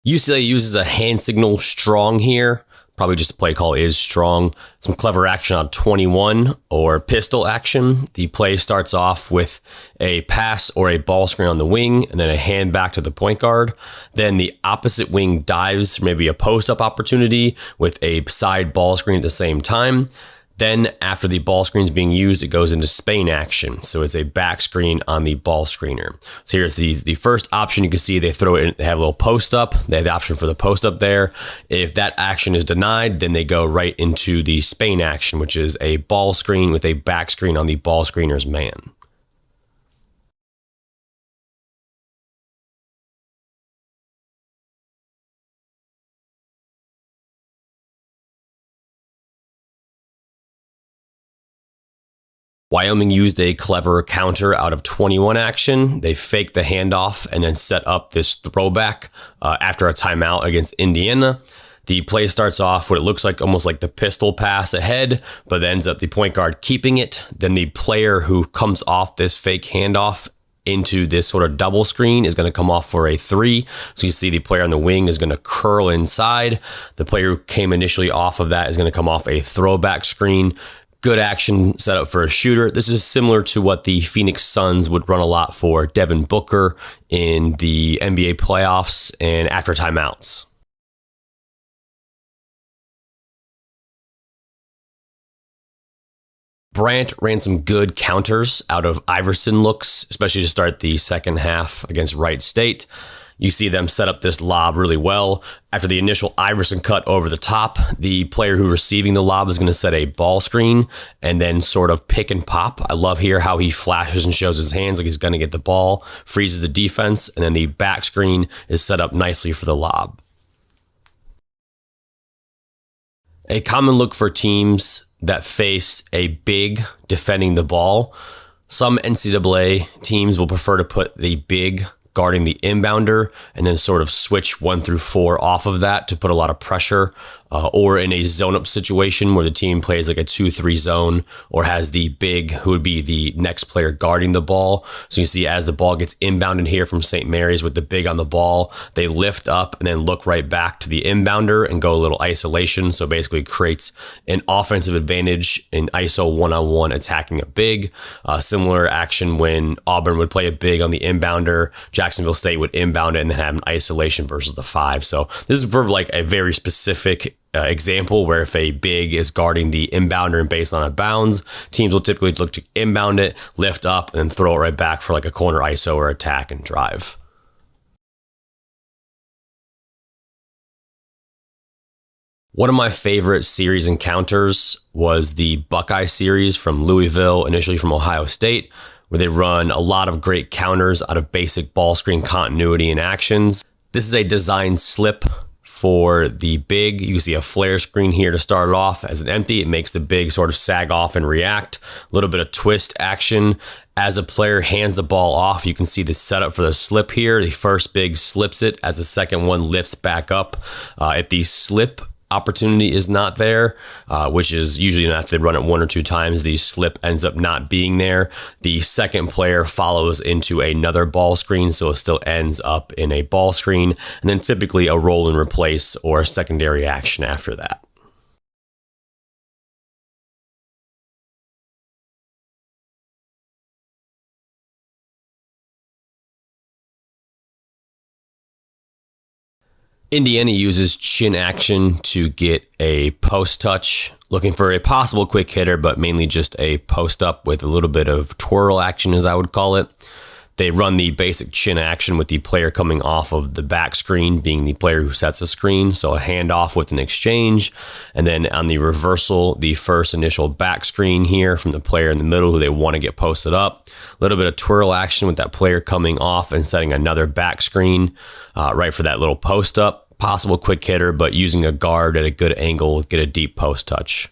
UCLA uses a hand signal strong here. Probably just the play call is strong. Some clever action on 21 or pistol action. The play starts off with a pass or a ball screen on the wing and then a hand back to the point guard. Then the opposite wing dives for maybe a post-up opportunity with a side ball screen at the same time. Then after the ball screen is being used, it goes into Spain action. So it's a back screen on the ball screener. So here's the first option. You can see they throw it in, they have a little post up. They have the option for the post up there. If that action is denied, then they go right into the Spain action, which is a ball screen with a back screen on the ball screener's man. Wyoming used a clever counter out of 21 action. They faked the handoff and then set up this throwback after a timeout against Indiana. The play starts off what it looks like almost like the pistol pass ahead, but ends up the point guard keeping it. Then the player who comes off this fake handoff into this sort of double screen is going to come off for a three. So you see the player on the wing is going to curl inside. The player who came initially off of that is going to come off a throwback screen. Good action set up for a shooter. This is similar to what the Phoenix Suns would run a lot for Devin Booker in the NBA playoffs and after timeouts. Brant ran some good counters out of Iverson looks, especially to start the second half against Wright State. You see them set up this lob really well. After the initial Iverson cut over the top, the player who receiving the lob is going to set a ball screen and then sort of pick and pop. I love here how he flashes and shows his hands like he's going to get the ball, freezes the defense, and then the back screen is set up nicely for the lob. A common look for teams that face a big defending the ball. Some NCAA teams will prefer to put the big guarding the inbounder and then sort of switch 1 through 4 off of that to put a lot of pressure, or in a zone up situation where the team plays like a 2-3 zone or has the big who would be the next player guarding the ball. So you see as the ball gets inbounded here from St. Mary's with the big on the ball, they lift up and then look right back to the inbounder and go a little isolation. So basically creates an offensive advantage in ISO one-on-one attacking a big. Similar action when Auburn would play a big on the inbounder, Jacksonville State would inbound it and then have an isolation versus the 5. So this is for like a very specific example where if a big is guarding the inbounder and baseline of bounds, teams will typically look to inbound it, lift up, and then throw it right back for like a corner ISO or attack and drive. One of my favorite series encounters was the Buckeye series from Louisville, initially from Ohio State, where they run a lot of great counters out of basic ball screen continuity and actions. This is a design slip for the big. You can see a flare screen here to start it off as an empty. It makes the big sort of sag off and react. A little bit of twist action. As a player hands the ball off, you can see the setup for the slip here. The first big slips it as the second one lifts back up. If the slip opportunity is not there, which is usually not if they run it 1 or 2 times, the slip ends up not being there. The second player follows into another ball screen, so it still ends up in a ball screen, and then typically a roll and replace or a secondary action after that. Indiana uses chin action to get a post touch, looking for a possible quick hitter, but mainly just a post up with a little bit of twirl action, as I would call it. They run the basic chin action with the player coming off of the back screen being the player who sets the screen, so a handoff with an exchange. And then on the reversal, the first initial back screen here from the player in the middle who they want to get posted up. A little bit of twirl action with that player coming off and setting another back screen right for that little post up. Possible quick hitter, but using a guard at a good angle, get a deep post touch.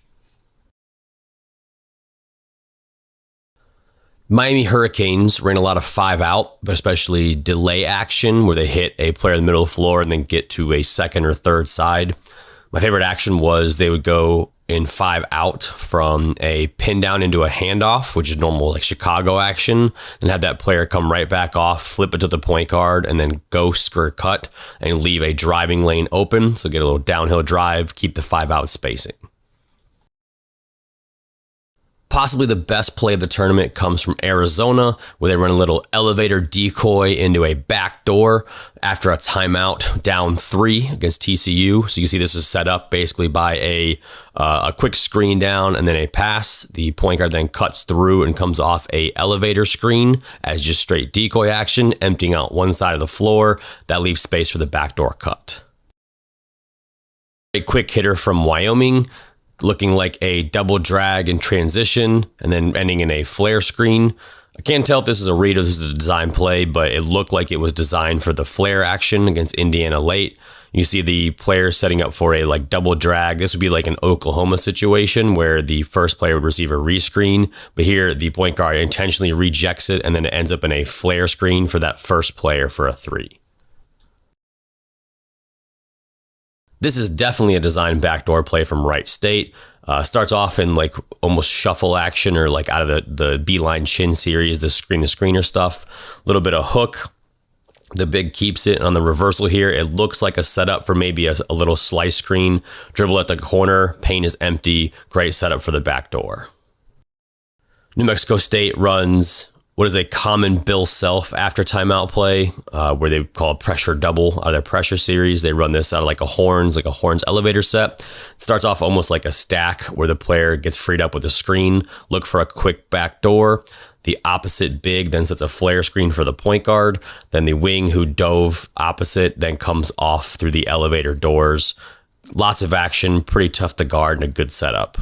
Miami Hurricanes ran a lot of 5 out, but especially delay action where they hit a player in the middle of the floor and then get to a second or third side. My favorite action was they would go in 5-out from a pin down into a handoff, which is normal like Chicago action, then have that player come right back off, flip it to the point guard, and then go square cut and leave a driving lane open. So get a little downhill drive, keep the 5-out spacing. Possibly the best play of the tournament comes from Arizona, where they run a little elevator decoy into a back door after a timeout down 3 against TCU. So you see this is set up basically by a quick screen down and then a pass. The point guard then cuts through and comes off a elevator screen as just straight decoy action, emptying out one side of the floor. That leaves space for the backdoor cut. A quick hitter from Wyoming, looking like a double drag in transition and then ending in a flare screen. I can't tell if this is a read or this is a design play, but it looked like it was designed for the flare action against Indiana late. You see the player setting up for a like double drag. This would be like an Oklahoma situation where the first player would receive a rescreen, but here the point guard intentionally rejects it and then it ends up in a flare screen for that first player for a 3. This is definitely a design backdoor play from Wright State. Starts off in like almost shuffle action or like out of the Beeline Chin series, the screener stuff. A little bit of hook. The big keeps it. And on the reversal here, it looks like a setup for maybe a little slice screen. Dribble at the corner. Paint is empty. Great setup for the backdoor. New Mexico State runs what is a common Bill Self after timeout play, where they call a pressure double out of their pressure series. They run this out of like a horns elevator set. It starts off almost like a stack where the player gets freed up with a screen, look for a quick back door. The opposite big then sets a flare screen for the point guard. Then the wing who dove opposite then comes off through the elevator doors. Lots of action, pretty tough to guard, and a good setup.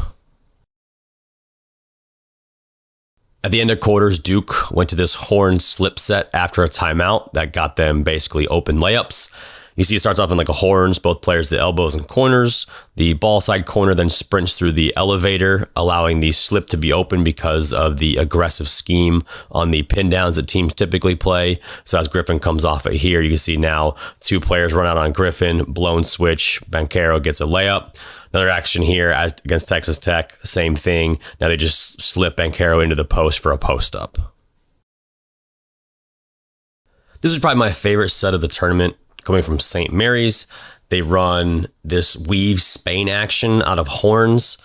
At the end of quarters, Duke went to this horn slip set after a timeout that got them basically open layups. You see it starts off in like a horns, both players the elbows and corners. The ball side corner then sprints through the elevator, allowing the slip to be open because of the aggressive scheme on the pin downs that teams typically play. So as Griffin comes off it here, you can see now 2 players run out on Griffin, blown switch, Banchero gets a layup. Another action here as against Texas Tech, same thing. Now they just slip Banchero into the post for a post up. This is probably my favorite set of the tournament coming from St. Mary's. They run this weave Spain action out of horns.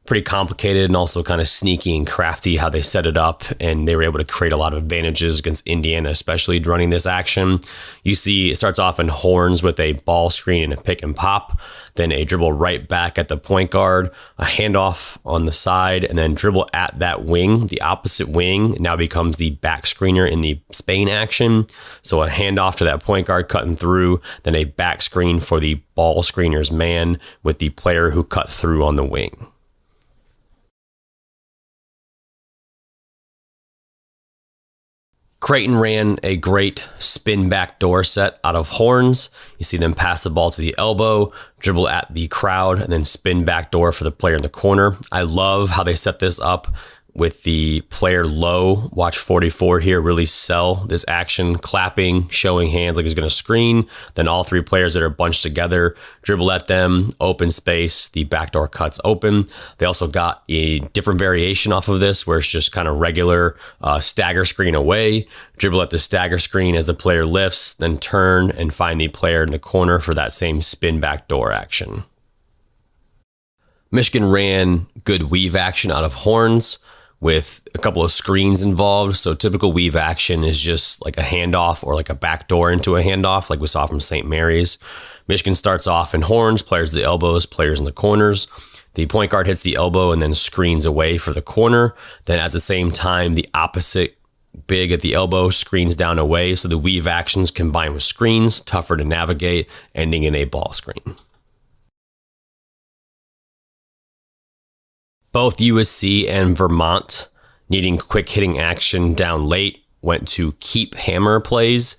Pretty complicated and also kind of sneaky and crafty how they set it up, and they were able to create a lot of advantages against Indiana, especially running this action. You see it starts off in horns with a ball screen and a pick and pop, then a dribble right back at the point guard, a handoff on the side, and then dribble at that wing. The opposite wing now becomes the back screener in the Spain action. So a handoff to that point guard cutting through, then a back screen for the ball screener's man with the player who cut through on the wing. Creighton ran a great spin back door set out of horns. You see them pass the ball to the elbow, dribble at the crowd, and then spin back door for the player in the corner. I love how they set this up with the player low. Watch 44 here really sell this action, clapping, showing hands like he's going to screen. Then all 3 players that are bunched together, dribble at them, open space, the backdoor cuts open. They also got a different variation off of this where it's just kind of regular stagger screen away, dribble at the stagger screen as the player lifts, then turn and find the player in the corner for that same spin backdoor action. Michigan ran good weave action out of horns with a couple of screens involved. So typical weave action is just like a handoff or like a backdoor into a handoff like we saw from St. Mary's. Michigan starts off in horns, players the elbows, players in the corners. The point guard hits the elbow and then screens away for the corner. Then at the same time, the opposite big at the elbow screens down away. So the weave actions combine with screens, tougher to navigate, ending in a ball screen. Both USC and Vermont, needing quick hitting action down late, went to keep hammer plays.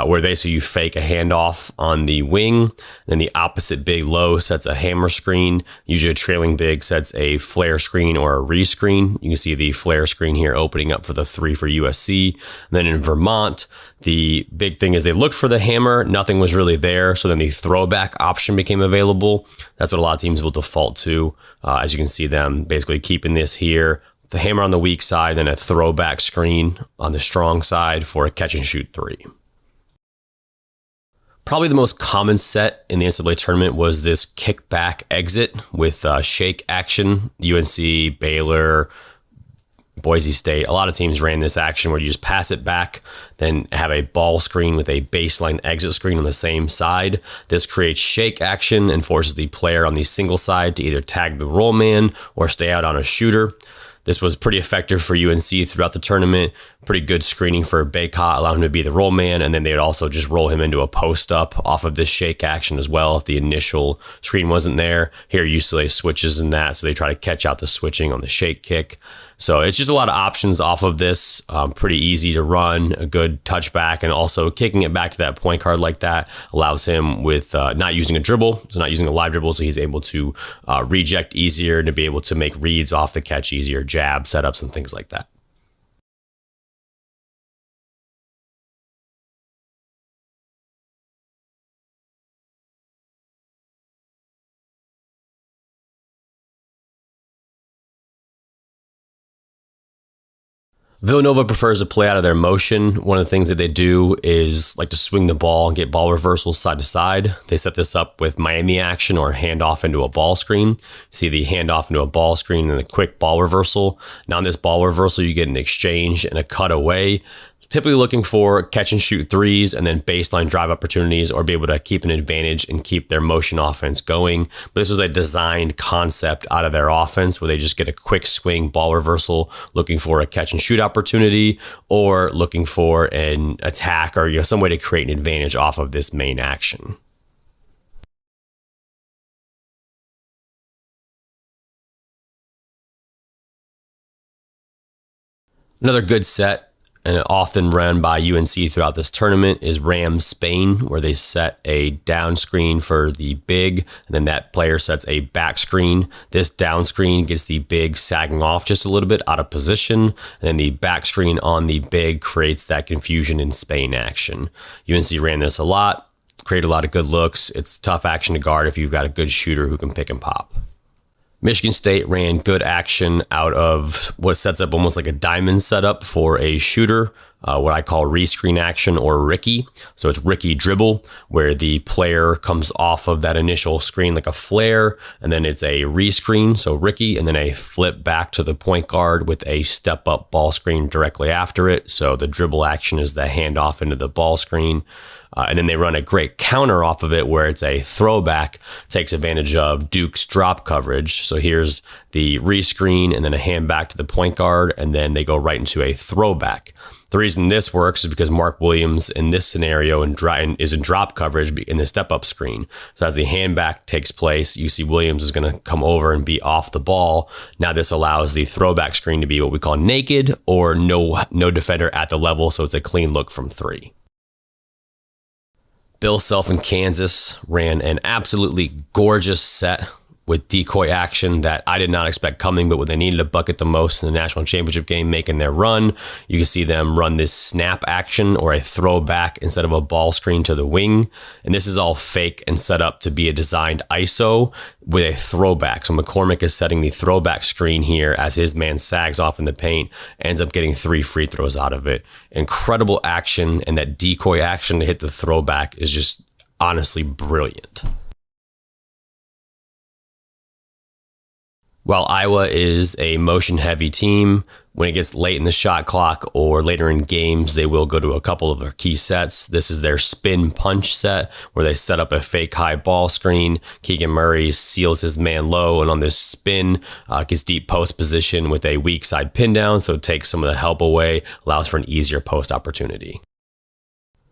where basically you fake a handoff on the wing, then the opposite big low sets a hammer screen. Usually a trailing big sets a flare screen or a re-screen. You can see the flare screen here opening up for the 3 for USC. And then in Vermont, the big thing is they looked for the hammer. Nothing was really there. So then the throwback option became available. That's what a lot of teams will default to. As you can see them basically keeping this here, the hammer on the weak side, then a throwback screen on the strong side for a catch and shoot 3. Probably the most common set in the NCAA tournament was this kickback exit with shake action. UNC, Baylor, Boise State, a lot of teams ran this action where you just pass it back, then have a ball screen with a baseline exit screen on the same side. This creates shake action and forces the player on the single side to either tag the roll man or stay out on a shooter. This was pretty effective for UNC throughout the tournament. Pretty good screening for Baycott, allowing him to be the roll man, and then they would also just roll him into a post up off of this shake action as well if the initial screen wasn't there. Here UCLA switches in that, so they try to catch out the switching on the shake kick. So it's just a lot of options off of this. Pretty easy to run, a good touchback, and also kicking it back to that point guard like that allows him with not using a dribble, so not using a live dribble, so he's able to reject easier and to be able to make reads off the catch easier, jab setups and things like that. Villanova prefers to play out of their motion. One of the things that they do is like to swing the ball and get ball reversals side to side. They set this up with Miami action or handoff into a ball screen. See the handoff into a ball screen and a quick ball reversal. Now in this ball reversal, you get an exchange and a cutaway. Typically looking for catch and shoot 3s and then baseline drive opportunities or be able to keep an advantage and keep their motion offense going. But this was a designed concept out of their offense where they just get a quick swing ball reversal looking for a catch and shoot opportunity or looking for an attack or some way to create an advantage off of this main action. Another good set and often run by UNC throughout this tournament is Rams Spain, where they set a down screen for the big, and then that player sets a back screen. This down screen gets the big sagging off just a little bit out of position, and then the back screen on the big creates that confusion in Spain action. UNC ran this a lot, created a lot of good looks. It's tough action to guard if you've got a good shooter who can pick and pop. Michigan State ran good action out of what sets up almost like a diamond setup for a shooter, what I call rescreen action or Ricky. So it's Ricky dribble, where the player comes off of that initial screen like a flare, and then it's a rescreen, so Ricky, and then a flip back to the point guard with a step up ball screen directly after it. So the dribble action is the handoff into the ball screen. And then they run a great counter off of it where it's a throwback, takes advantage of Duke's drop coverage. So here's the rescreen and then a hand back to the point guard, and then they go right into a throwback. The reason this works is because Mark Williams in this scenario is in drop coverage in the step-up screen. So as the hand back takes place, you see Williams is going to come over and be off the ball. Now this allows the throwback screen to be what we call naked or no defender at the level, so it's a clean look from 3. Bill Self in Kansas ran an absolutely gorgeous set with decoy action that I did not expect coming, but when they needed a bucket the most in the national championship game, making their run, you can see them run this snap action or a throwback instead of a ball screen to the wing. And this is all fake and set up to be a designed ISO with a throwback. So McCormick is setting the throwback screen here as his man sags off in the paint, ends up getting 3 free throws out of it. Incredible action, and that decoy action to hit the throwback is just honestly brilliant. While Iowa is a motion-heavy team, when it gets late in the shot clock or later in games, they will go to a couple of their key sets. This is their spin punch set, where they set up a fake high ball screen. Keegan Murray seals his man low, and on this spin, gets deep post position with a weak side pin down, so it takes some of the help away, allows for an easier post opportunity.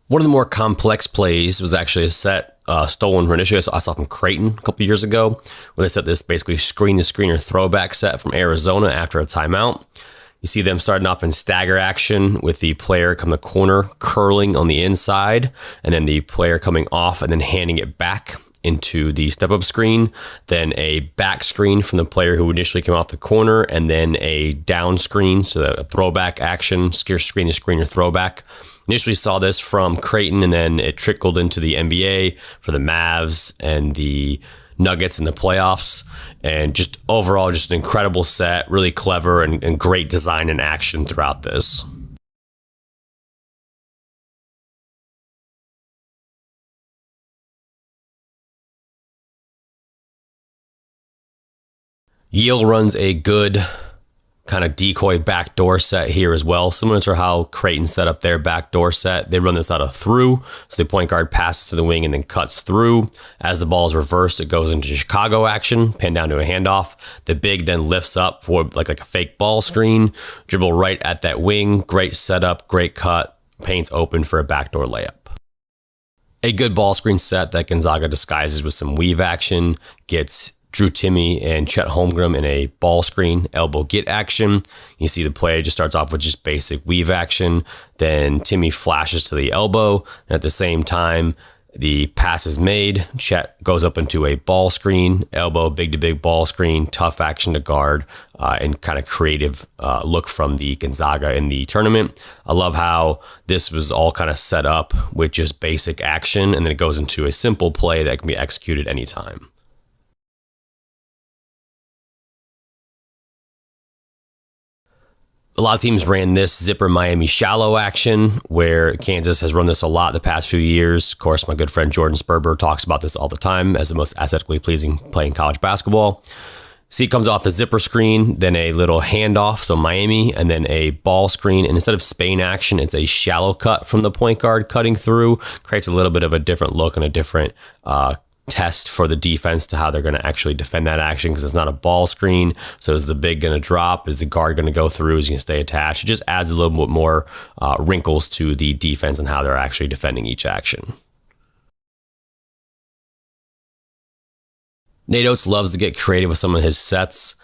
One of the more complex plays was actually a set stolen from initially I saw from Creighton a couple years ago, where they set this basically screen-to-screener throwback set from Arizona after a timeout. You see them starting off in stagger action with the player come the corner, curling on the inside, and then the player coming off and then handing it back into the step-up screen, then a back screen from the player who initially came off the corner, and then a down screen, so a throwback action, screen to screen or throwback. Initially saw this from Creighton, and then it trickled into the NBA for the Mavs and the Nuggets in the playoffs. And just overall, just an incredible set, really clever and great design and action throughout this. Yale runs a good kind of decoy backdoor set here as well, similar to how Creighton set up their backdoor set. They run this out of through, so the point guard passes to the wing and then cuts through. As the ball is reversed, it goes into Chicago action, pinned down to a handoff. The big then lifts up for like a fake ball screen, dribble right at that wing. Great setup, great cut, paint's open for a backdoor layup. A good ball screen set that Gonzaga disguises with some weave action, gets Drew Timme and Chet Holmgren in a ball screen, elbow get action. You see the play just starts off with just basic weave action. Then Timme flashes to the elbow. And at the same time, the pass is made. Chet goes up into a ball screen, elbow, big to big ball screen, tough action to guard, and kind of creative look from the Gonzaga in the tournament. I love how this was all kind of set up with just basic action, and then it goes into a simple play that can be executed anytime. A lot of teams ran this zipper Miami shallow action, where Kansas has run this a lot the past few years. Of course, my good friend Jordan Sperber talks about this all the time as the most aesthetically pleasing play in college basketball. See, it comes off the zipper screen, then a little handoff, so Miami, and then a ball screen. And instead of Spain action, it's a shallow cut from the point guard cutting through. Creates a little bit of a different look and a different test for the defense to how they're going to actually defend that action, because it's not a ball screen. So is the big going to drop? Is the guard going to go through? Is he going to stay attached? It just adds a little bit more wrinkles to the defense and how they're actually defending each action. Nate Oates loves to get creative with some of his sets.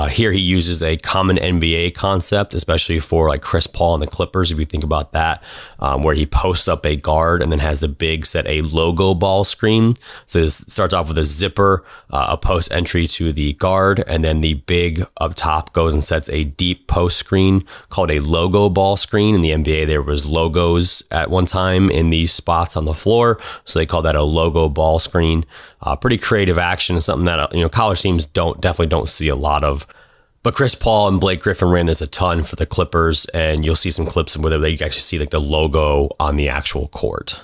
Here he uses a common NBA concept, especially for like Chris Paul and the Clippers, if you think about that, where he posts up a guard and then has the big set a logo ball screen. So it starts off with a zipper, a post entry to the guard, and then the big up top goes and sets a deep post screen called a logo ball screen. In the NBA, there was logos at one time in these spots on the floor, so they call that a logo ball screen. Pretty creative action, something that college teams definitely don't see a lot of. But Chris Paul and Blake Griffin ran this a ton for the Clippers, and you'll see some clips where they actually see like the logo on the actual court.